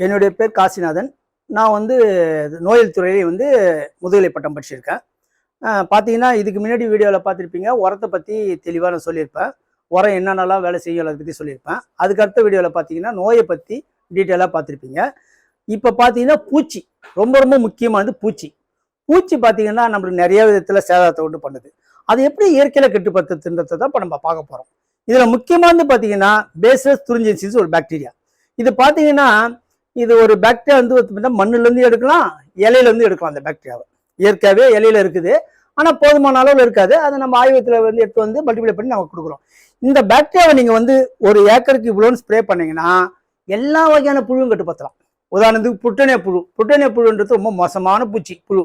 என்னுடைய பேர் காசிநாதன். நான் வந்து நோயியல் துறையிலே வந்து முதுகலை பட்டம் படிச்சிருக்கேன். பார்த்தீங்கன்னா, இதுக்கு முன்னாடி வீடியோவில் பார்த்துருப்பீங்க. உரத்தை பற்றி தெளிவாக நான் சொல்லியிருப்பேன். உரம் என்னென்னலாம் வேலை செய்யும் அதை பற்றி சொல்லியிருப்பேன். அதுக்கு அடுத்த வீடியோவில் பார்த்தீங்கன்னா, நோயை பற்றி டீட்டெயிலாக பார்த்துருப்பீங்க. இப்போ பார்த்தீங்கன்னா, பூச்சி ரொம்ப ரொம்ப முக்கியமானது பூச்சி. பூச்சி பார்த்தீங்கன்னா, நம்மளுக்கு நிறைய விதத்தில் சேதாரத்தை உண்டு பண்ணுது. அது எப்படி இயற்கையில் கட்டுப்படுத்துன்றதை தான் இப்போ நம்ம பார்க்க போகிறோம். இதில் முக்கியமானது பார்த்தீங்கன்னா, பேசிலஸ் துரிஞ்சின்சிஸ் ஒரு பாக்டீரியா. இது பார்த்தீங்கன்னா, இது ஒரு பாக்டீரியா வந்து மண்ணுலேருந்து எடுக்கலாம், இலையிலேருந்து எடுக்கலாம். அந்த பாக்டீரியாவை இயற்கையாகவே இலையில இருக்குது. ஆனால் போதுமான அளவில் இருக்காது. அதை நம்ம ஆய்வகத்தில் வந்து எடுத்து வந்து மல்டிப்ளை பண்ணி நம்ம கொடுக்குறோம். இந்த பாக்டீரியாவை நீங்கள் வந்து ஒரு ஏக்கருக்கு இவ்வளோன்னு ஸ்ப்ரே பண்ணீங்கன்னா எல்லா வகையான புழுவும் கட்டுப்படுத்தலாம். உதாரணத்துக்கு புட்டனே புழு. புட்டனே புழுன்றது ரொம்ப மோசமான பூச்சி புழு.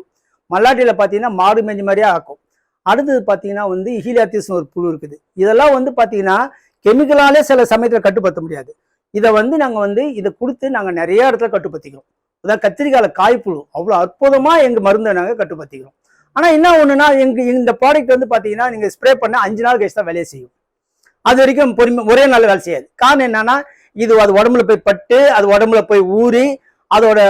மல்லாட்டியில் பார்த்தீங்கன்னா மாடு மேஞ்சி மாதிரியே ஆக்கும். அடுத்தது பார்த்தீங்கன்னா வந்து ஹீலியாத்திஸ்னு ஒரு புழு இருக்குது. இதெல்லாம் வந்து பார்த்தீங்கன்னா கெமிக்கலாலே சில சமயத்தில் கட்டுப்படுத்த முடியாது. இதை வந்து நாங்கள் வந்து இதை கொடுத்து நாங்கள் நிறைய இடத்துல கட்டுப்படுத்திக்கிறோம். அதாவது கத்திரிக்காயில் காய்ப்புழு அவ்வளோ அற்புதமாக எங்கள் மருந்தை நாங்கள் கட்டுப்படுத்திக்கிறோம். ஆனால் என்ன ஒன்றுனா இந்த ப்ராடக்ட் வந்து பார்த்தீங்கன்னா நீங்கள் ஸ்ப்ரே பண்ண 5 நாள் கழிச்சு தான் வேலையை செய்யும். அது வரைக்கும் ஒரே நாள் வேலை செய்யாது. காரணம் என்னன்னா, அது உடம்புல போய் பட்டு, அது உடம்புல போய் ஊறி, அதோட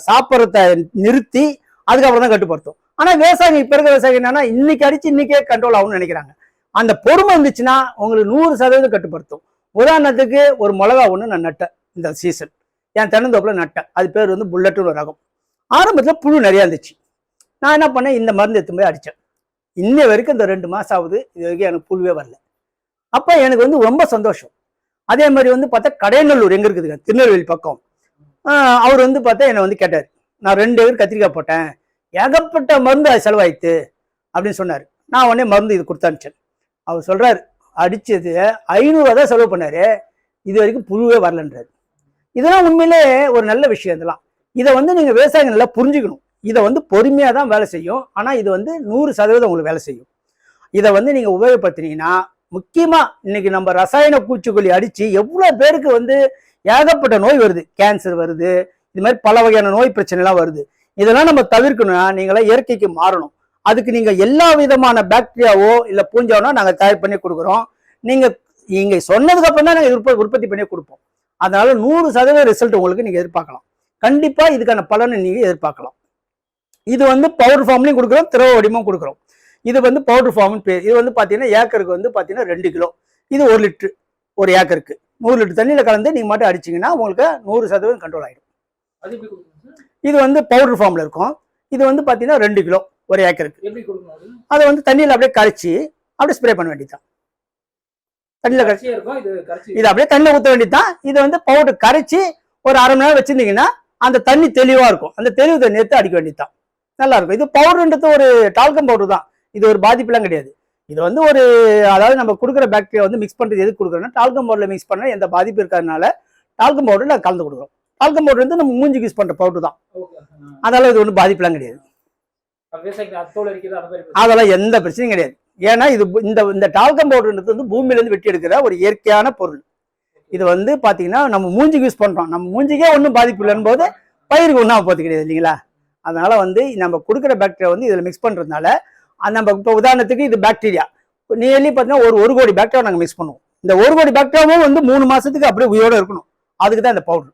சாப்பிட்றத நிறுத்தி அதுக்கப்புறம் தான் கட்டுப்படுத்தும். ஆனால் விவசாயிங்க இப்போ இருக்க விவசாயிகள் என்னன்னா, இன்னைக்கு அடிச்சு இன்னைக்கே கண்ட்ரோல் ஆகும்னு நினைக்கிறாங்க. அந்த பொறுமை இருந்துச்சுன்னா உங்களுக்கு 100% கட்டுப்படுத்தும். உதாரணத்துக்கு ஒரு மிளகா ஒன்று நான் நட்டேன் இந்த சீசன். என் தென்னந்தோப்பில் நட்டேன். அது பேர் வந்து புல்லட்டுன்னு ஒரு ரகம். ஆரம்பத்தில் புழு நிறையா இருந்துச்சு. நான் என்ன பண்ணேன், இந்த மருந்து எடுத்து போய் அடித்தேன். இன்ன வரைக்கும் இந்த 2 மாதம் ஆகுது, இது வரைக்கும் எனக்கு புழுவே வரல. அப்போ எனக்கு வந்து ரொம்ப சந்தோஷம். அதே மாதிரி வந்து பார்த்தா கடையநல்லூர் எங்கே இருக்குதுங்க, திருநெல்வேலி பக்கம். அவர் வந்து பார்த்தா என்னை வந்து கேட்டார். நான் 2 ஏக்கர் கத்திரிக்காய் போட்டேன், ஏகப்பட்ட மருந்து அது செலவாயிட்டு அப்படின்னு சொன்னார். நான் உடனே மருந்து இது கொடுத்து அனுப்பிச்சேன். அவர் சொல்கிறார், அடித்தது 500 தான் செலவு பண்ணார், இது வரைக்கும் புழுவே வரலன்றார். இதெல்லாம் உண்மையிலே ஒரு நல்ல விஷயம். இதெல்லாம் இதை வந்து நீங்கள் விவசாயிகள் நல்லா புரிஞ்சுக்கணும். இதை வந்து பொறுமையாக தான் வேலை செய்யும். ஆனால் இது வந்து 100% உங்களுக்கு வேலை செய்யும். இதை வந்து நீங்கள் உபயோகப்படுத்தினீங்கன்னா, முக்கியமாக இன்னைக்கு நம்ம ரசாயன பூச்சிக்கொல்லி அடித்து எவ்வளோ பேருக்கு வந்து ஏகப்பட்ட நோய் வருது. கேன்சர் வருது, இது மாதிரி பல வகையான நோய் பிரச்சனைலாம் வருது. இதெல்லாம் நம்ம தவிர்க்கணும்னா நீங்களாம் இயற்கைக்கு மாறணும். அதுக்கு நீங்கள் எல்லா விதமான பாக்டீரியாவோ இல்லை பூஞ்சாவோ நாங்கள் தயார் பண்ணி கொடுக்குறோம். நீங்கள் சொன்னதுக்கு அப்புறம் தான் நாங்கள் உற்பத்தி பண்ணி கொடுப்போம். அதனால 100% ரிசல்ட் உங்களுக்கு நீங்கள் எதிர்பார்க்கலாம். கண்டிப்பாக இதுக்கான பலனை நீங்கள் எதிர்பார்க்கலாம். இது வந்து பவுடர் ஃபார்ம்லையும் கொடுக்குறோம், திரவ வடிவமும் கொடுக்குறோம். இது வந்து பவுடர் ஃபார்ம்னு பேர். இது வந்து பார்த்தீங்கன்னா ஏக்கருக்கு வந்து பார்த்தீங்கன்னா 2 கிலோ. இது 1 லிட்டரு ஒரு ஏக்கருக்கு 100 லிட்டர் தண்ணியில் கலந்து நீங்கள் மட்டும் அடிச்சிங்கன்னா உங்களுக்கு 100% கண்ட்ரோல் ஆகிடும். இது வந்து பவுடர் ஃபார்மில் இருக்கும். இது வந்து பார்த்தீங்கன்னா 2 கிலோ ஒரு ஏக்கருக்கு. அதை வந்து தண்ணியில் அப்படியே கரைச்சி அப்படியே ஸ்ப்ரே பண்ண வேண்டியதுதான். தண்ணியில் கரைச்சி இது அப்படியே தண்ணியில் ஊற்ற வேண்டியதுதான். இது வந்து பவுடர் கரைச்சி ஒரு அரை மணி நேரம் வச்சிருந்தீங்கன்னா அந்த தண்ணி தெளிவாக இருக்கும். அந்த தெளிவு தண்ணி எடுத்து அடிக்க வேண்டியதுதான். நல்லா இருக்கும். இது பவுடர்ன்றது ஒரு டால்கம் பவுடர் தான். இது ஒரு பாதிப்புலாம் கிடையாது. இது வந்து ஒரு அதாவது நம்ம கொடுக்குற பாக்டீரியா வந்து மிக்ஸ் பண்ணுறது எதுக்கு கொடுக்குறோம்னா, டால்கம் பவுடரில் மிக்ஸ் பண்ணால் எந்த பாதிப்பு இருக்கிறதுனால டால்கம் பவுடர் நாங்கள் கலந்து கொடுக்குறோம். டால்கம் பவுடர் வந்து நம்ம மூஞ்சிக்கு யூஸ் பண்ணுற பவுடர் தான். அதெல்லாம் இது ஒன்றும் பாதிப்புலாம் கிடையாது. அதெல்லாம் எந்த பிரச்சனையும் கிடையாது. ஏன்னா இது இந்த டால்கம் பவுடர்ன்றது வந்து பூமியிலேருந்து வெட்டி எடுக்கிற ஒரு இயற்கையான பொருள். இது வந்து பார்த்தீங்கன்னா நம்ம மூஞ்சிக்கு யூஸ் பண்ணுறோம். நம்ம மூஞ்சிக்கே ஒன்றும் பாதிப்பு இல்லைன்னு போது பயிருக்கு ஒன்றும் போகிறது கிடையாது இல்லைங்களா? அதனால வந்து நம்ம கொடுக்குற பாக்டீரியா வந்து இதில் மிக்ஸ் பண்ணுறதுனால நம்ம இப்போ உதாரணத்துக்கு இது பாக்டீரியா நியர்லி பார்த்தீங்கன்னா ஒரு கோடி பாக்டீரியா நாங்கள் மிக்ஸ் பண்ணுவோம். இந்த 1 கோடி பாக்டீரியாவும் வந்து 3 மாதத்துக்கு அப்படியே உயிரோடு இருக்கணும். அதுக்கு தான் இந்த பவுடர்.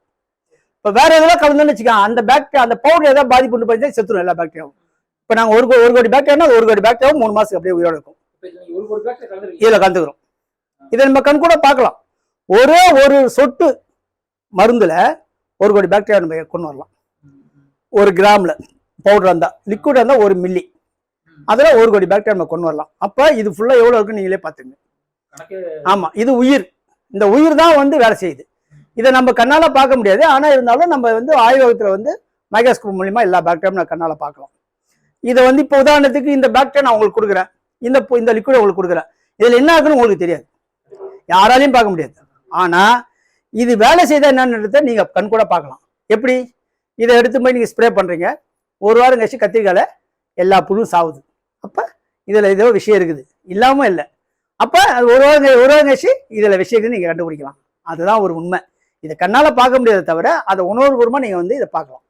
இப்போ வேற எதாவது கலந்துன்னு வச்சுக்கோங்க, அந்த பாக்டீரியா அந்த பவுடர் ஏதாவது பாதிப்பு கொண்டு போய் செத்துரும் எல்லா பாக்டீரியாவும். இப்போ நாங்கள் ஒரு கோடி பாக்டீரியா 1 கோடி பாக்டீரியாவும் 3 மாதத்துக்கு அப்படியே உயிரோடு இருக்கும். இதில் கலந்துக்கிறோம். இதை நம்ம கண் கூட பார்க்கலாம். ஒரே ஒரு சொட்டு மருந்துல 1 கோடி பாக்டீரியா நம்ம கொண்டு வரலாம். 1 கிராம்ல பவுடர் இருந்தால், லிக்விட் இருந்தால் 1 மில்லி, அதில் 1 கோடி பாக்டீரியா நம்ம கொண்டு வரலாம். அப்போ இது ஃபுல்லாக எவ்வளோ இருக்குன்னு நீங்களே பார்த்துங்க. ஆமாம், இது உயிர். இந்த உயிர் தான் வந்து வேலை செய்யுது. இதை நம்ம கண்ணால் பார்க்க முடியாது. ஆனால் இருந்தாலும் நம்ம வந்து ஆய்வகத்தில் வந்து மைக்ரோஸ்கோப் மூலிமா எல்லா பாக்டீரியாவும் நான் கண்ணால் பார்க்கலாம். இதை வந்து இப்போ உதாரணத்துக்கு இந்த பாக்டீரியா நான் உங்களுக்கு கொடுக்குறேன், இந்த லிக்விட் உங்களுக்கு கொடுக்குறேன். இதில் என்ன ஆகுன்னு உங்களுக்கு தெரியாது, யாராலையும் பார்க்க முடியாது. ஆனால் இது வேலை செய்தால் என்னன்றதை நீங்கள் கண் கூட பார்க்கலாம். எப்படி? இதை எடுத்து போய் நீங்கள் ஸ்ப்ரே பண்ணுறீங்க, 1 வாரம் கழிச்சு கத்திரிக்காயில் எல்லா புழுவும் சாவுது. அப்போ இதில் ஏதோ விஷயம் இருக்குது, இல்லாமல் இல்லை. அப்போ அது ஒரு வாரம் கழிச்சு இதில் விஷயங்கள் நீங்கள் கண்டுபிடிக்கலாம். அதுதான் ஒரு உண்மை. இதை கண்ணால் பார்க்க முடியாத தவிர அதை உணர்வுபூர்வமாக நீங்கள் வந்து இதை பார்க்கலாம்.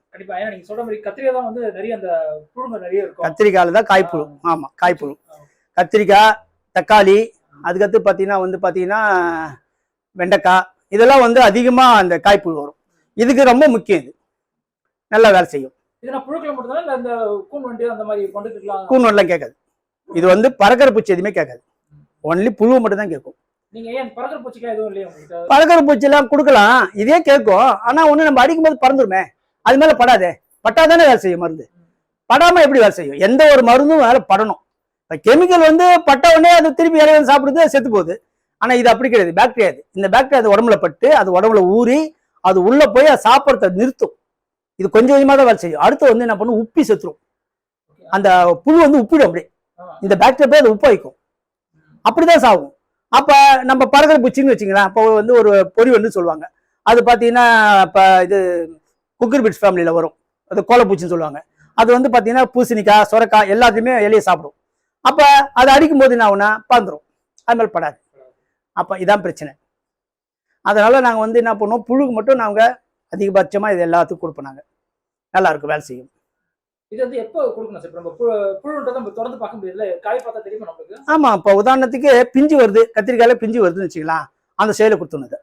கத்திரிக்காயில் தான் காய்ப்புழு. ஆமாம், காய்ப்புழு. கத்திரிக்காய், தக்காளி, அதுக்கடுத்து பார்த்தீங்கன்னா வெண்டைக்காய், இதெல்லாம் வந்து அதிகமாக அந்த காய்ப்புழு வரும். இதுக்கு ரொம்ப முக்கியம். இது நல்லா வேலை செய்யும். கூன் வண்டெல்லாம் கேட்காது. இது வந்து பறக்கிற பூச்சி எதுவுமே கேட்காது. ஒன்லி புழு மட்டும் தான் கேட்கும். பறக்கிற பூச்சி எல்லாம் கொடுக்கலாம், இதே கேட்கும். ஆனா ஒண்ணு நம்ம அடிக்கும் போது பறந்துருமே, அது மேல படாதே. பட்டாதானே வேலை செய்யும் மருந்து. படாம எப்படி வேலை செய்யும்? எந்த ஒரு மருந்தும் வேலை படணும். கெமிக்கல் வந்து பட்ட உடனே அது திருப்பி இலைய வந்து சாப்பிடுது, செத்து போகுது. ஆனா இது அப்படி கிடையாது. பாக்டீரியா இந்த பாக்டீரியா அது உடம்புல பட்டு அது உடம்புல ஊறி அது உள்ள போய் அது சாப்பிட்றத நிறுத்தும். இது கொஞ்சம் கொஞ்சமா தான் வேலை செய்யும். அடுத்து வந்து என்ன பண்ணும், உப்பி செத்துரும். அந்த புழு வந்து உப்பிடும். அப்படியே இந்த பாக்டீரியா போய் அது உப்ப வைக்கும், அப்படிதான் சாகும். அப்ப நம்ம பறக்கிற பூச்சின்னு வச்சுங்களேன். அப்போ வந்து ஒரு பொறி வந்து சொல்லுவாங்க. அது பாத்தீங்கன்னா இப்ப இது குக்கர் பிட்ஸ் ஃபேமிலியில வரும். அது கோலப்பூச்சின்னு சொல்லுவாங்க. அது வந்து பாத்தீங்கன்னா பூசணிக்காய், சொரக்காய் எல்லாத்தையுமே இலையை சாப்பிடும். அப்ப அதை அடிக்கும் போது என்ன ஆகுனா பறந்துடும், அது மேல படாது. அப்ப இதான் பிரச்சனை. அதனால நாங்க வந்து என்ன பண்ணுவோம், புழுக்கு மட்டும் நாங்க அதிகபட்சமா இது எல்லாத்துக்கும் கொடுப்போம். நாங்க நல்லா இருக்கும், வேலை செய்யும். இது வந்து எப்போ கொடுக்கணும் சார்? நம்ம புழுன்றதை நம்ம தொடர்ந்து பார்க்க முடியல, காய் பார்த்தா தெரியுமா நமக்கு? ஆமா, இப்போ உதாரணத்துக்கு பிஞ்சு வருது, கத்திரிக்காயில பிஞ்சு வருதுன்னு வச்சுக்கலாம், அந்த செயலை கொடுத்துனது.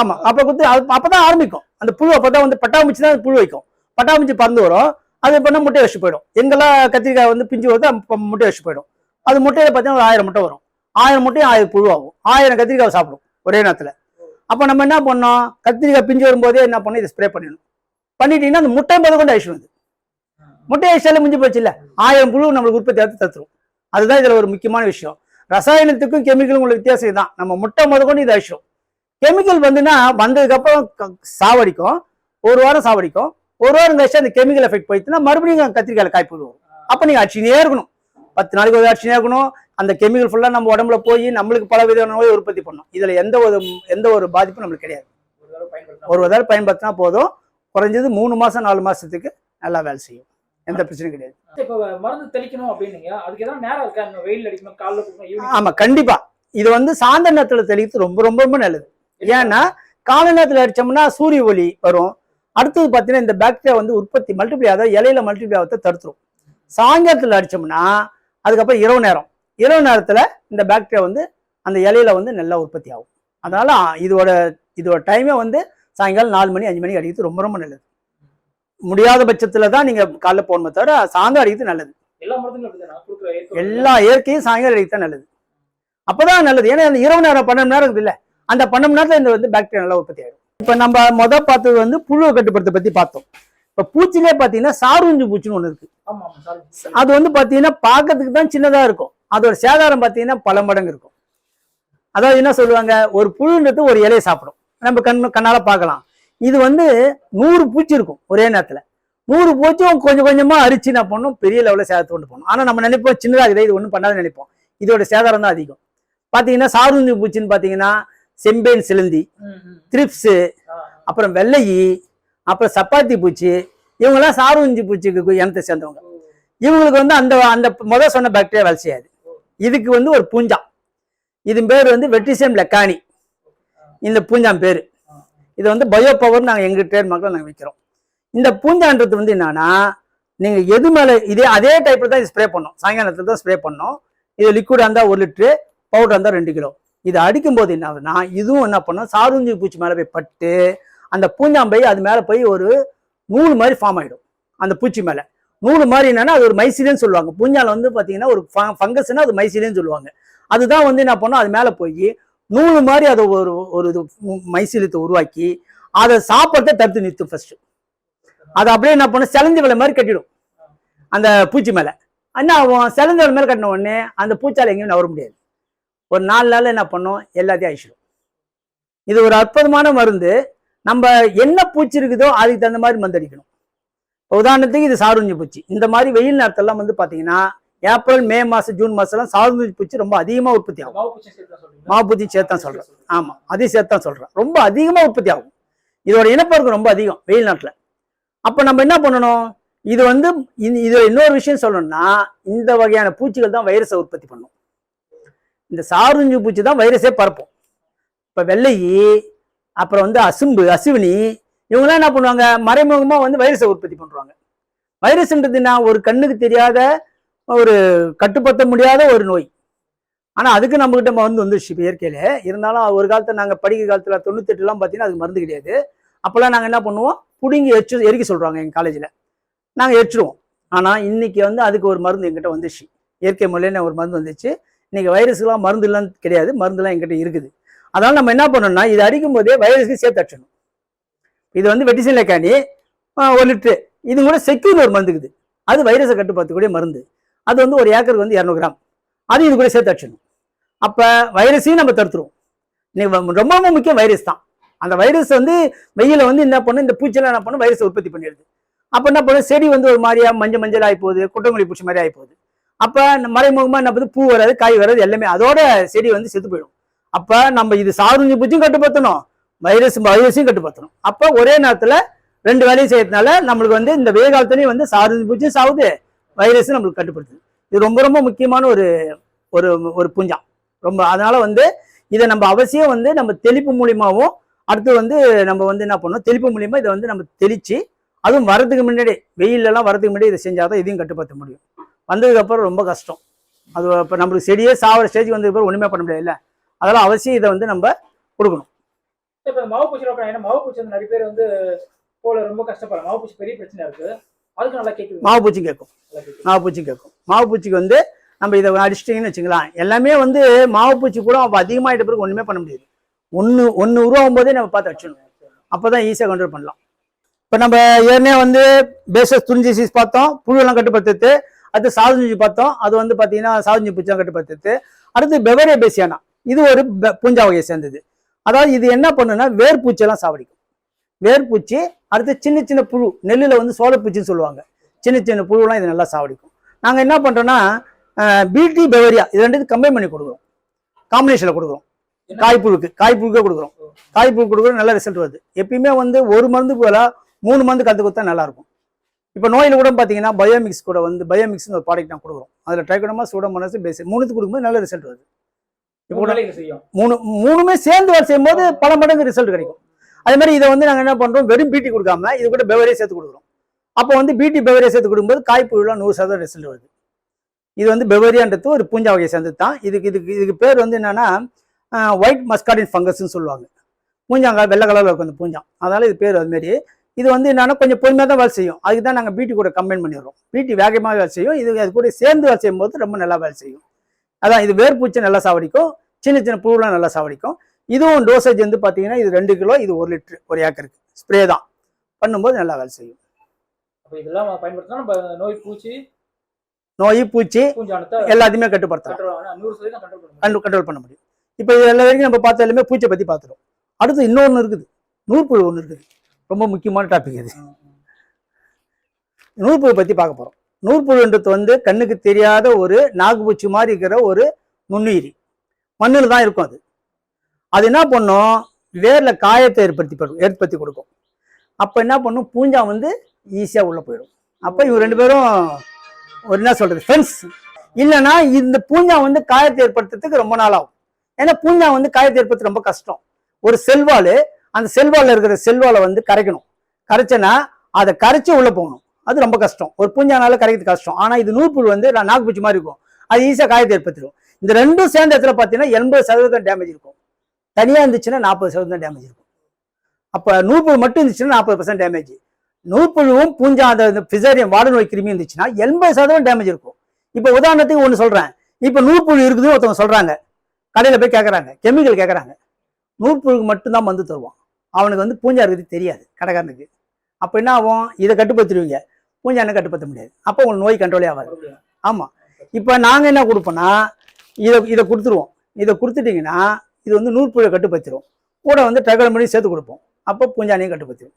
ஆமா, அப்ப கொடுத்து அப்பதான் ஆரம்பிக்கும் அந்த புழு. அப்பதான் வந்து பட்டாம்பூச்சி தான் புழு வைக்கும். பட்டாம்பூச்சி பறந்து வரும், அது பண்ண முட்டை வச்சு போயிடும். எங்கெல்லாம் கத்திரிக்காய் வந்து பிஞ்சு வருது முட்டை வச்சு போயிடும். அது முட்டையில பார்த்தீங்கன்னா ஒரு 1000 முட்டை வரும். 1000 முட்டையும் 1000 புழுவாகும். 1000 கத்திரிக்காய் சாப்பிடும் ஒரே நேரத்துல. அப்ப நம்ம என்ன பண்ணோம், கத்திரிக்காய் பிஞ்சு வரும்போதே என்ன பண்ணணும், இதை ஸ்ப்ரே பண்ணிடணும். பண்ணிட்டீங்கன்னா அந்த முட்டை போது கொண்டு அழிச்சு வந்து முட்டை அழிச்சாலே முடிஞ்சு போச்சு இல்ல. 1000 புழு நம்மளுக்கு உற்பத்தி ஆகி தத்துரும். அதுதான் இதுல ஒரு முக்கியமான விஷயம். ரசாயனத்துக்கும் கெமிக்கலும் உள்ள வித்தியாசம் தான். நம்ம முட்டை முத கொண்டு இதை அழிச்சோம். கெமிக்கல் வந்துன்னா வந்ததுக்கு அப்புறம் சாவடிக்கும், ஒரு வாரம் சாவடிக்கும். ஒரு வாரம் கழிச்சு அந்த கெமிக்கல் எஃபெக்ட் போயிடுச்சுன்னா மறுபடியும் கத்திரிக்காயில காய் போடுவோம். அப்ப நீங்க அடிச்சுனே இருக்கணும், 10 நாளைக்கு ஒரு அடிச்சுனே இருக்கணும். அந்த கெமிக்கல் ஃபுல்லா நம்ம உடம்புல போய் நம்மளுக்கு பல விதமான நோயை உற்பத்தி பண்ணும். இதுல எந்த ஒரு பாதிப்பும் நம்மளுக்கு கிடையாது. ஒரு தடவை பயன்படுத்தினா போதும், குறைஞ்சது 3 மாசம் 4 மாசத்துக்கு நல்லா வேலை செய்யும். எந்த பிரச்சனையும் கிடையாது. மருந்து தெளிக்கணும் அப்படின்னீங்க, அதுக்கு ஏதாவது நேரம் இருக்கா? வெயில் அடிக்கணும், காலைல? ஆமா, கண்டிப்பா. இது வந்து சாயந்தர நேரத்துல தெளிக்கிறது ரொம்ப ரொம்ப ரொம்ப நல்லது. ஏன்னா காலை நேரத்துல அடிச்சோம்னா சூரிய ஒளி வரும். அடுத்தது பாத்தீங்கன்னா இந்த பாக்டீரியா வந்து உற்பத்தி மல்டிப்ளை, அதாவது இலையில மல்டிப்ளை ஆகிறத தடுத்துரும். சாயங்காலத்துல அடிச்சோம்னா அதுக்கப்புறம் இரவு நேரத்துல இந்த பாக்டீரியா வந்து அந்த இலையில வந்து நல்லா உற்பத்தி ஆகும். அதனால இதோட டைமே வந்து சாயங்காலம் 4 மணி 5 மணிக்கு அடிக்கிறது ரொம்ப ரொம்ப நல்லது. முடியாத பட்சத்துல தான் நீங்க காலைல போகணுமே தவிர சாயங்காலம் அடிக்கிறது நல்லது. எல்லா இயற்கையும் சாயங்காலம் அடிக்கிறது நல்லது. அப்பதான் நல்லது. ஏன்னா அந்த இரவு நேரம் 12 மணி நேரம் இருக்குது இல்ல, அந்த 12 மணி நேரத்துல இந்த வந்து பாக்டீரியா நல்லா உற்பத்தி ஆகும். இப்ப நம்ம பார்த்தது வந்து புழு கட்டுப்படுத்த பத்தி பார்த்தோம். இப்ப பூச்சிலே பாத்தீங்கன்னா சாருஞ்சு பூச்சின்னு ஒண்ணு இருக்கு. அது வந்து பாத்தீங்கன்னா பாக்கிறதுக்கு தான் சின்னதா இருக்கும், அதோட சேதாரம் பாத்தீங்கன்னா பல மடங்கு இருக்கும். அதாவது என்ன சொல்லுவாங்க, ஒரு புழுன்றது ஒரு இலையை சாப்பிடும், நம்ம கண்ணால பார்க்கலாம். இது வந்து 100 பூச்சி இருக்கும் ஒரே நேரத்துல. 100 பூச்சும் கொஞ்சம் கொஞ்சமா அரிச்சு என்ன பண்ணும், பெரிய லெவலில் சேதத்தை கொண்டு போகணும். ஆனா நம்ம நினைப்போம் சின்னதாக இது ஒன்றும் பண்ணாத நினைப்போம். இதோட சேதாரம் தான் அதிகம். பாத்தீங்கன்னா சாருஞ்சு பூச்சின்னு பாத்தீங்கன்னா செம்பேன் சிலந்தி, திரிப்ஸ், அப்புறம் வெள்ளையி, அப்புறம் சப்பாத்தி பூச்சி, இவங்கெல்லாம் சாருஞ்சி பூச்சிக்கு இனத்தை சேர்ந்தவங்க. இவங்களுக்கு வந்து அந்த முதல் சொன்ன பாக்டீரியா வேலை செய்யாது. இதுக்கு வந்து ஒரு பூஞ்சா, இது பேர் வந்து வெட்ரிசியம் லெக்கானி, இந்த பூஞ்சான் பேரு. இது வந்து பயோ பவர் நாங்கள் எங்க ட்ரேட் மார்க்ல நாங்கள் விற்கிறோம். இந்த பூஞ்சான்றது வந்து என்னன்னா, நீங்க எது மேல அதே டைப்ல தான் ஸ்ப்ரே பண்ணோம். சாயங்காலத்துல தான் ஸ்ப்ரே பண்ணோம். இது லிக்விடா இருந்தா 1 லிட்டரு, பவுடர் இருந்தா 2 கிலோ. இது அடிக்கும் போது என்ன ஆகுதுன்னா, இதுவும் என்ன பண்ணோம், சாருஞ்சி பூச்சி மேல போய் பட்டு அந்த பூஞ்சாம்பை அது மேல போய் ஒரு நூல் மாதிரி ஃபார்ம் ஆயிடும். அந்த பூச்சி மேல நூல் மாதிரி என்னன்னா, அது ஒரு மைசிலின்னு சொல்லுவாங்க. பூஞ்சால வந்து பாத்தீங்கன்னா ஒரு ஃபங்கஸ்னா அது மைசிலின்னு சொல்லுவாங்க. அதுதான் வந்து என்ன பண்ணோம், அது மேல போய் நூல் மாதிரி அதை ஒரு இது மைசிலியத்தை உருவாக்கி அதை சாப்பிட்றத தடுத்து நிறுத்தும். ஃபர்ஸ்ட் அதை அப்படியே என்ன பண்ணும், செலந்தி வலை மாதிரி கட்டிடும் அந்த பூச்சி மேல. என்ன ஆகும், செலந்தி வலை மேல கட்டின உடனே அந்த பூச்சால எங்கேயும் நவர முடியாது. ஒரு 4 நாள்ல என்ன பண்ணும், எல்லாத்தையும் அழிச்சிடும். இது ஒரு அற்புதமான மருந்து. நம்ம என்ன பூச்சி இருக்குதோ அதுக்கு தகுந்த மாதிரி மருந்து அடிக்கணும். உதாரணத்துக்கு இது சாருஞ்சி பூச்சி. இந்த மாதிரி வெயில் நேரத்தெல்லாம் வந்து பாத்தீங்கன்னா ஏப்ரல் மே மாசம் ஜூன் மாசம் சாருஞ்சி பூச்சி ரொம்ப அதிகமா உற்பத்தி ஆகும். மாவுப்பூச்சி சேர்த்தான் சொல்றேன். ஆமா, அதையும் சேர்த்தான் சொல்றேன். ரொம்ப அதிகமா உற்பத்தி ஆகும். இதோட இனப்பெருக்கம் ரொம்ப அதிகம் வெயில் நாட்டுல. அப்ப நம்ம என்ன பண்ணணும், இது வந்து இதுல இன்னொரு விஷயம் சொல்லணும்னா, இந்த வகையான பூச்சிகள் தான் வைரஸை உற்பத்தி பண்ணும். இந்த சாருஞ்சி பூச்சி தான் வைரஸே பரப்பும். இப்ப வெள்ளையி, அப்புறம் வந்து அசுவினி, இவங்கெல்லாம் என்ன பண்ணுவாங்க, மறைமுகமா வந்து வைரஸை உற்பத்தி பண்றாங்க. வைரஸ்ன்றதுன்னா ஒரு கண்ணுக்கு தெரியாத, ஒரு கட்டுப்படுத்த முடியாத ஒரு நோய். ஆனா அதுக்கு நம்ம கிட்ட மருந்து வந்துருச்சு இப்ப இயற்கையில. இருந்தாலும் ஒரு காலத்துல நாங்க படிக்கிற காலத்துல 98 பாத்தீங்கன்னா அதுக்கு மருந்து கிடையாது. அப்போல்லாம் நாங்கள் என்ன பண்ணுவோம், பிடுங்கி எரிக்க சொல்கிறாங்க எங்கள் காலேஜில், நாங்கள் எரிச்சிடுவோம். ஆனால் இன்னைக்கு வந்து அதுக்கு ஒரு மருந்து எங்கிட்ட வந்துச்சு, இயற்கை முறையில ஒரு மருந்து வந்துச்சு. இன்னைக்கு வைரஸுக்கெல்லாம் மருந்து இல்லைன்னு கிடையாது, மருந்துலாம் எங்கிட்ட இருக்குது. அதனால் நம்ம என்ன பண்ணணும்னா, இது அடிக்கும் போதே வைரஸுக்கு சேர்த்து அடிச்சணும். இது வந்து வெட்டிசின்லைக்கானி 1 லிட்டரு, இது கூட செக்யூர் ஒரு மருந்து இருக்குது, அது வைரஸை கட்டுப்படுத்தக்கூடிய மருந்து. அது வந்து ஒரு ஏக்கருக்கு வந்து 200 கிராம், அது இது கூட சேர்த்து அடிச்சணும். அப்போ வைரஸையும் நம்ம தடுத்துருவோம். இன்னைக்கு ரொம்ப ரொம்ப முக்கியம் வைரஸ் தான். அந்த வைரஸ் வந்து வெயில வந்து என்ன பண்ணும், இந்த பூச்செல்லாம் என்ன பண்ணும், வைரஸ் உற்பத்தி பண்ணிடுது. அப்போ என்ன பண்ணும், செடி வந்து ஒரு மாதிரியா மஞ்சள் ஆகி போகுது, குட்டங்குழி பூச்சி மாதிரி ஆகி போகுது. அப்போ மறைமுகமாக என்ன பண்ணுது, பூ வராது, காய் வராது, எல்லாமே அதோட செடி வந்து செத்து போயிடும். அப்போ நம்ம இது சாருஞ்சி பூச்சியும் கட்டுப்படுத்தணும், வைரஸையும் கட்டுப்படுத்தணும். அப்போ ஒரே நேரத்தில் 2 வேலையும் செய்யறதுனால நம்மளுக்கு வந்து இந்த வெயில் காலத்துலேயும் வந்து சாருஞ்சி பூச்சியும் சாகுது, வைரஸும் நம்மளுக்கு கட்டுப்படுத்துது. இது ரொம்ப ரொம்ப முக்கியமான ஒரு ஒரு ஒரு பூஞ்சா ரொம்ப. அதனால வந்து இதை நம்ம அவசியம் வந்து நம்ம தெளிப்பு மூலியமாகவும், அடுத்து வந்து நம்ம வந்து என்ன பண்ணணும், தெளிப்பு மூலியமா இதை வந்து நம்ம தெளிச்சு, அதுவும் வரதுக்கு முன்னாடி, வெயிலெல்லாம் வரதுக்கு முன்னாடி இதை செஞ்சாதான் இதையும் கட்டுப்படுத்த முடியும். வந்ததுக்கு அப்புறம் ரொம்ப கஷ்டம். அது இப்போ நம்மளுக்கு செடியே சாவர ஸ்டேஜ் வந்ததுக்கு அப்புறம் ஒண்ணுமே பண்ண முடியாது இல்லை. அதெல்லாம் அவசியம் இதை வந்து நம்ம கொடுக்கணும். இப்போ மாவு பூச்சி ஏன்னா மாவு பூச்சி வந்து நிறைய பேர் வந்து போல ரொம்ப கஷ்டப்படுறாங்க. மாவு பூச்சி பெரிய பிரச்சனை இருக்கு, அதுக்கு நல்லா கேட்குது. மாவு பூச்சி கேட்கும், மாவு பூச்சிக்கு வந்து நம்ம இதை அடிச்சிட்டிங்கன்னு வச்சுக்கலாம், எல்லாமே வந்து மாவு பூச்சி கூட அப்போ அதிகமாகிட்ட பிறகு ஒன்றுமே பண்ண முடியாது. ஒன்று உருவாகும் போதே நம்ம பார்த்து அடிச்சிடணும், அப்போ தான் ஈஸியாக கண்ட்ரோல் பண்ணலாம். இப்போ நம்ம ஏற்கனவே வந்து பேசஸ் துரிஞ்சிசிஸ் பார்த்தோம், புழுவெல்லாம் கட்டுப்படுத்துறது. அடுத்து சாதுஞ்சி பார்த்தோம், அது வந்து பார்த்தீங்கன்னா சாதுஞ்சி பூச்சிலாம் கட்டுப்படுத்துறது. அடுத்து பெவரே பேசியானா, இது ஒரு பூஞ்சா வகையை சேர்ந்தது. அதாவது இது என்ன பண்ணுன்னா வேர்பூச்சியெல்லாம் சாவடிக்கும், வேர்பூச்சி. அடுத்து சின்ன சின்ன புழு, நெல்லில் வந்து சோளப்பூச்சின்னு சொல்லுவாங்க, சின்ன சின்ன புழுலாம் இது நல்லா சாவடிக்கும். நாங்கள் என்ன பண்ணுறோன்னா பிடி பெவரியா இது ரெண்டுக்கு கம்பைன் பண்ணி கொடுக்குறோம், காம்பினேஷனில் கொடுக்குறோம். காய்ப்புழுக்கே கொடுக்குறோம், காய்ப்புழு கொடுக்குறோம், நல்ல ரிசல்ட் வருது. எப்பயுமே வந்து ஒரு மருந்து போல 3 மருந்து கற்று கொடுத்தா நல்லாயிருக்கும். இப்போ நோயில் கூட பார்த்தீங்கன்னா பயோமிக்ஸ் கூட வந்து பயோமிக்ஸ்னு ஒரு ப்ராடக்ட் நான் கொடுக்குறோம். அதில் ட்ரைகோடர்மா, சூடோமோனாஸ், பேசிக் 3த்துக்கு கொடுக்கும்போது நல்ல ரிசல்ட் வருது. இப்போ மூணுமே சேர்ந்து வேலை செய்யும் போது பல மடங்கு ரிசல்ட் கிடைக்கும். அதே மாதிரி இதை வந்து நாங்கள் என்ன பண்ணுறோம், வெறும் பிடி கொடுக்காம இது கூட பெவரே சேர்த்து கொடுக்குறோம். அப்போ வந்து பிடி பெவரே சேர்த்து கொடுக்கும்போது காய்ப்புழுலாம் 100% ரிசல்ட் வருது. இது வந்து பெவரியான்றது ஒரு பூஞ்சா வகையை சேர்ந்தது தான். இதுக்கு பேர் வந்து என்னன்னா ஒயிட் மஸ்கார்டின் ஃபங்கஸ்ன்னு சொல்லுவாங்க. பூஞ்சாங்க வெள்ளை கலரில் இருக்கும் அந்த பூஞ்சா, அதனால இது பேர் அதுமாரி. இது வந்து என்னன்னா கொஞ்சம் பொறுமையாக தான் வேலை செய்யும், அதுக்கு தான் நாங்கள் பிடி கூட கம்பைன் பண்ணிடுறோம். பிடி வேகமாக வேலை செய்யும், இது அது கூட சேர்ந்து வேலை செய்யும் போது ரொம்ப நல்லா வேலை செய்யும். அதான் இது வேர்பூச்சி நல்லா சாவடிக்கும், சின்ன சின்ன புழுலாம் நல்லா சாவடிக்கும். இதுவும் டோசேஜ் வந்து பார்த்தீங்கன்னா இது 2 கிலோ, இது 1 லிட்டரு ஒரு ஏக்கருக்கு ஸ்ப்ரே தான் பண்ணும்போது நல்லா வேலை செய்யும். அப்போ இதெல்லாம் பயன்படுத்தினா நம்ம நோய் பூச்சி எல்லாத்தையுமே கட்டுப்படுத்தலாம், கண்ட்ரோல் பண்ண முடியும். இப்போ இது எல்லா வரைக்கும் நம்ம பார்த்த எல்லாமே பூச்சியை பற்றி பார்த்துருவோம். அடுத்து இன்னொன்று இருக்குது, நூற்புழு ஒன்று இருக்குது, ரொம்ப முக்கியமான டாபிக் இது. நூற்புழு பற்றி பார்க்க போகிறோம். நூற்புழுன்றது வந்து கண்ணுக்கு தெரியாத ஒரு நாகுப்பூச்சி மாதிரி இருக்கிற ஒரு நுண்ணுயிரி, மண்ணில் தான் இருக்கும். அது என்ன பண்ணும், வேரில் காயத்தை ஏற்படுத்தி கொடுக்கும். அப்போ என்ன பண்ணும், பூஞ்சா வந்து ஈஸியாக உள்ளே போயிடும். அப்போ இவங்க 2 பேரும் ஒரு என்ன சொல்றது ஃப்ரெண்ட்ஸ். இல்லைன்னா இந்த பூஞ்சா வந்து காயத்தை ஏற்படுத்துறதுக்கு ரொம்ப நாள் ஆகும். ஏன்னா பூஞ்சா வந்து காயத்தை ஏற்படுத்த ரொம்ப கஷ்டம். ஒரு செல்வால், அந்த செல்வாலில் இருக்கிற செல்வாலை வந்து கரைக்கணும், கரைச்சனா அதை கரைச்சி உள்ளே போகணும், அது ரொம்ப கஷ்டம். ஒரு பூஞ்சானால கரைக்கிறது கஷ்டம். ஆனால் இது நூற்புழு வந்து நாக்குப்பூச்சி மாதிரி இருக்கும், அது ஈஸியாக காயத்தை ஏற்படுத்திடும். இந்த 2 சேர்ந்த இடத்துல பார்த்தீங்கன்னா 80% டேமேஜ் இருக்கும், தனியாக இருந்துச்சுன்னா 40% டேமேஜ் இருக்கும். அப்போ நூற்புழு மட்டும் இருந்துச்சுன்னா 40% டேமேஜ். நூற்புழுவும் பூஞ்சா அந்த பிசேரியம் வாட நோய் கிருமி இருந்துச்சுன்னா 80% டேமேஜ் இருக்கும். இப்போ உதாரணத்துக்கு ஒன்று சொல்கிறேன், இப்போ நூற்புழு இருக்குதுன்னு ஒருத்தவங்க சொல்கிறாங்க, கடையில் போய் கேட்குறாங்க, கெமிக்கல் கேட்குறாங்க, நூற்புழுக்கு மட்டும்தான் மருந்து தருவான், அவனுக்கு வந்து பூஞ்சா இருக்குது தெரியாது கடைக்காரனுக்கு. அப்போ என்ன ஆகும், இதை கட்டுப்படுத்திடுவீங்க, பூஞ்சானை கட்டுப்படுத்த முடியாது, அப்போ உங்களுக்கு நோய் கண்ட்ரோலே ஆகாது. ஆமாம். இப்போ நாங்கள் என்ன கொடுப்போம்னா இதை கொடுத்துருவோம். இதை கொடுத்துட்டிங்கன்னா இது வந்து நூற்புழை கட்டுப்படுத்திடும், கூட வந்து ட்ரைகோடர்மா சேர்த்து கொடுப்போம், அப்போ பூஞ்சானையும் கட்டுப்படுத்திடும்,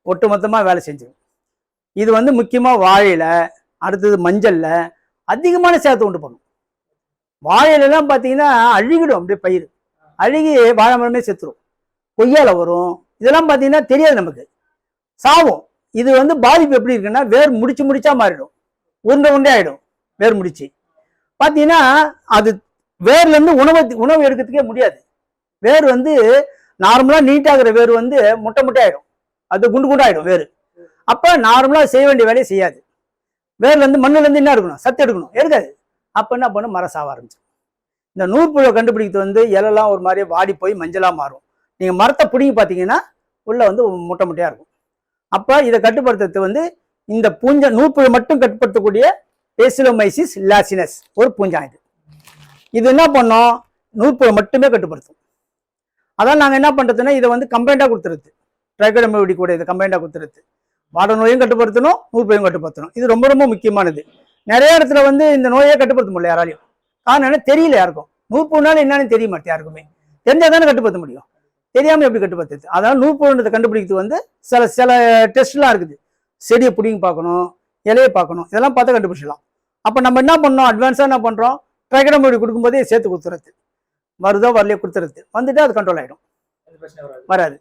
ஒட்டு மொத்தமாக வேலை செஞ்சிடும். இது வந்து முக்கியமாக வாழையில, அடுத்தது மஞ்சளில் அதிகமான சேர்த்து உண்டு பண்ணும். வாழையிலலாம் பார்த்தீங்கன்னா அழுகிடும், அப்படியே பயிர் அழுகி வாழை மரமே செத்துரும், கொய்யால வரும், இதெல்லாம் பார்த்தீங்கன்னா தெரியாது நமக்கு, சாவும். இது வந்து பாதிப்பு எப்படி இருக்குன்னா வேர் முடிச்சா மாறிடும், உருண்டை ஆகிடும். வேர் முடிச்சு பார்த்தீங்கன்னா அது வேர்லேருந்து உணவு எடுக்கிறதுக்கே முடியாது. வேர் வந்து நார்மலாக நீட்டாகிற வேர் வந்து முட்டை ஆகிடும், அது குண்டு ஆகிடும் வேர். அப்போ நார்மலாக செய்ய வேண்டிய வேலையை செய்யாது. வேர்லேருந்து மண்ணுலேருந்து என்ன எடுக்கணும், சத்து எடுக்காது. அப்போ என்ன பண்ணும், மரம் சாவ ஆரம்பிச்சிடும். இந்த நூற்புழை கண்டுபிடிக்கிறது வந்து இலெல்லாம் ஒரு மாதிரியே வாடி போய் மஞ்சளாக மாறும். நீங்கள் மரத்தை பிடிங்கி பார்த்தீங்கன்னா உள்ள வந்து முட்டை முட்டையாக இருக்கும். அப்போ இதை கட்டுப்படுத்துறது வந்து இந்த பூஞ்சை நூற்புழு மட்டும் கட்டுப்படுத்தக்கூடிய பேசிலோமைசிஸ் லாசினஸ் ஒரு பூஞ்சா இது என்ன பண்ணோம், நூற்புழு மட்டுமே கட்டுப்படுத்தும். அதான் நாங்கள் என்ன பண்ணுறதுன்னா இதை வந்து கம்பைண்டாக கொடுத்துருது, ட்ரைகோடர்மா கூட இதை கம்பைண்டாக கொடுத்துருது. வாட நோயும் கட்டுப்படுத்தணும், நூற்புழையும் கட்டுப்படுத்தணும். இது ரொம்ப ரொம்ப முக்கியமானது. நிறைய இடத்துல வந்து இந்த நோயை கட்டுப்படுத்த முடியல யாராலையும். காரணம் என்ன தெரியல யாருக்கும். நூற்புழுனாலும் என்னன்னு தெரிய மாட்டேன் யாருக்குமே. தெரிஞ்சால் தானே கட்டுப்படுத்த முடியும், தெரியாமல் எப்படி கட்டுப்படுத்துறது? அதனால் நூற்புழுன்றதை கண்டுபிடிக்கிறது வந்து சில டெஸ்ட்லாம் இருக்குது. செடியை பிடிங்கி பார்க்கணும், இலையை பார்க்கணும், இதெல்லாம் பார்த்து கண்டுபிடிச்சிடலாம். அப்போ நம்ம என்ன பண்ணோம், அட்வான்ஸாக என்ன பண்ணுறோம், ட்ரைகோடர்மா கொடுக்கும்போதே சேர்த்து கொடுத்துறது, வருதோ வரலையோ கொடுத்துறது, வந்துட்டு அது கண்ட்ரோல் ஆகிடும், வராது.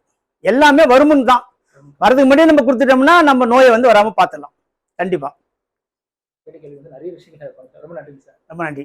எல்லாமே வருமுன்னு தான், வரதுக்கு முன்னாடியே நம்ம கொடுத்துட்டோம்னா நம்ம நோயை வந்து வராமல் பார்த்துடலாம். கண்டிப்பாக. நிறைய விஷயங்கள் ரொம்ப நன்றி சார். ரொம்ப நன்றி.